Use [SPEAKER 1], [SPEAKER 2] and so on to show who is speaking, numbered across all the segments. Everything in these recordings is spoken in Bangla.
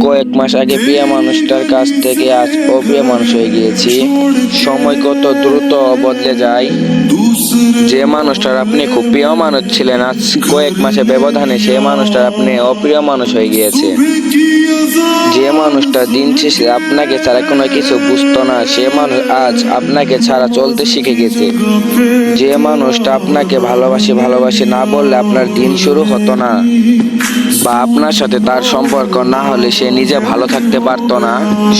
[SPEAKER 1] কয়েক মাস আগে প্রিয় মানুষটার কাছ থেকে আজ অপ্রিয় মানুষ হয়ে গিয়েছি। সময় কত দ্রুত বদলে যায়। যে মানুষটার আপনি খুব প্রিয় মানুষ ছিলেন, আজ কয়েক মাসের ব্যবধানে সে মানুষটার আপনি অপ্রিয় মানুষ হয়ে গিয়েছে। যে মানুষটা দিন শেষে আপনাকে ছাড়া কোনো কিছু বুঝতো না, সে মানুষ আজ আপনাকে ছাড়া চলতে শিখে গেছে। যে মানুষটা আপনাকে ভালোবাসি না বললে আপনার দিন শুরু হতো না, বা আপনার সাথে তার সম্পর্ক না হলে সে নিজে ভালো থাকতে পারতো না।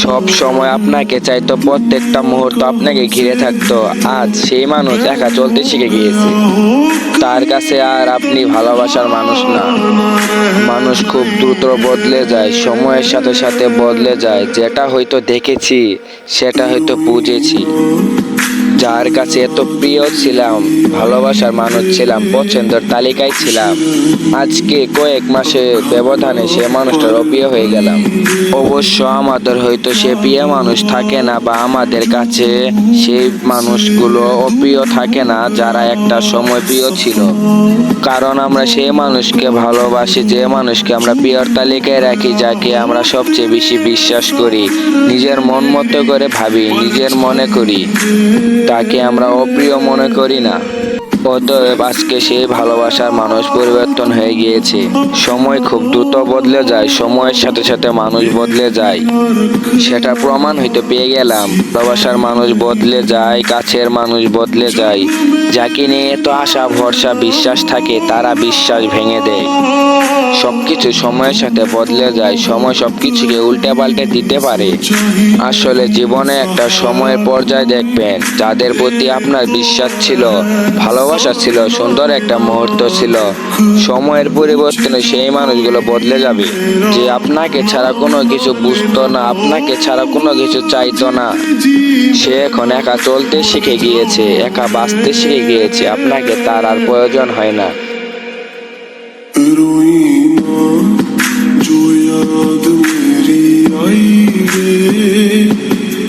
[SPEAKER 1] সব সময় আপনাকে চাইতো, প্রত্যেকটা মুহূর্ত আপনাকে ঘিরে থাকতো, আজ সেই মানুষ একা চলতে শিখে গিয়েছে। তার কাছে আর আপনি ভালোবাসার মানুষ না। মানুষ খুব দ্রুত বদলে যায়, সময়ের সাথে সাথে বদলে যায়। যেটা হয়তো দেখেছি সেটা হয়তো বুঝেছি। যার কাছে এত প্রিয় ছিলাম, ভালোবাসার মানুষ ছিলাম, পছন্দের তালিকায় ছিলাম, আজকে কয়েক মাসে ব্যবধানে সে মানুষটার অপ্রিয় হয়ে গেলাম। অবশ্য আমাদের হয়তো সে প্রিয় মানুষ থাকে না, বা আমাদের কাছে সেই মানুষগুলো অপ্রিয় থাকে না যারা একটা সময় প্রিয় ছিল। কারণ আমরা সেই মানুষকে ভালোবাসি, যে মানুষকে আমরা প্রিয়র তালিকায় রাখি, যাকে আমরা সবচেয়ে বেশি বিশ্বাস করি, নিজের মন মতো করে ভাবি, নিজের মনে করি, তাকে আমরা অপ্রিয় মনে করি না। অতএব আজকে সেই ভালোবাসার মানুষ পরিবর্তন হয়ে গিয়েছে। সময় খুব দ্রুত বদলে যায়, সময়ের সাথে সাথে মানুষ বদলে যায়, সেটা প্রমাণ হয়তো পেয়ে গেলাম। ভালোবাসার মানুষ বদলে যায়, কাছের মানুষ বদলে যায়। যাকে নিয়ে এত আশা ভরসা বিশ্বাস থাকে, তারা বিশ্বাস ভেঙে দেয়। সবকিছু সময়ের সাথে বদলে যায়, সময় সবকিছুকে উল্টে পাল্টে দিতে পারে। আসলে জীবনে একটা সময়ের পর্যায়ে দেখবেন, যাদের প্রতি আপনার বিশ্বাস ছিল, ভালোবাসা ছিল, সুন্দর একটা মুহূর্ত ছিল, সময়ের পরিবর্তনে সেই মানুষগুলো বদলে যাবে। যে আপনাকে ছাড়া কোনো কিছু বুঝতো না, আপনাকে ছাড়া কোনো কিছু চাইতো না, সে এখন একা চলতে শিখে গিয়েছে, একা বাঁচতে শিখে গিয়েছে। আপনাকে তার আর প্রয়োজন হয় না।
[SPEAKER 2] जो याद मेरी आई वे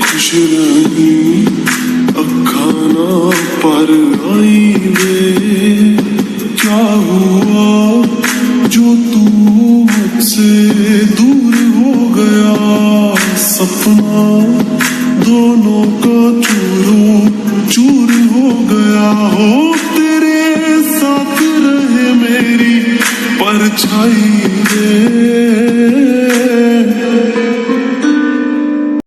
[SPEAKER 2] खुश रही अखा ना पर आई वे क्या हुआ जो तू मुझसे दूर हो गया सपना दोनों का चूर हो गया हो तेरे साथ रहे मेरी परछाई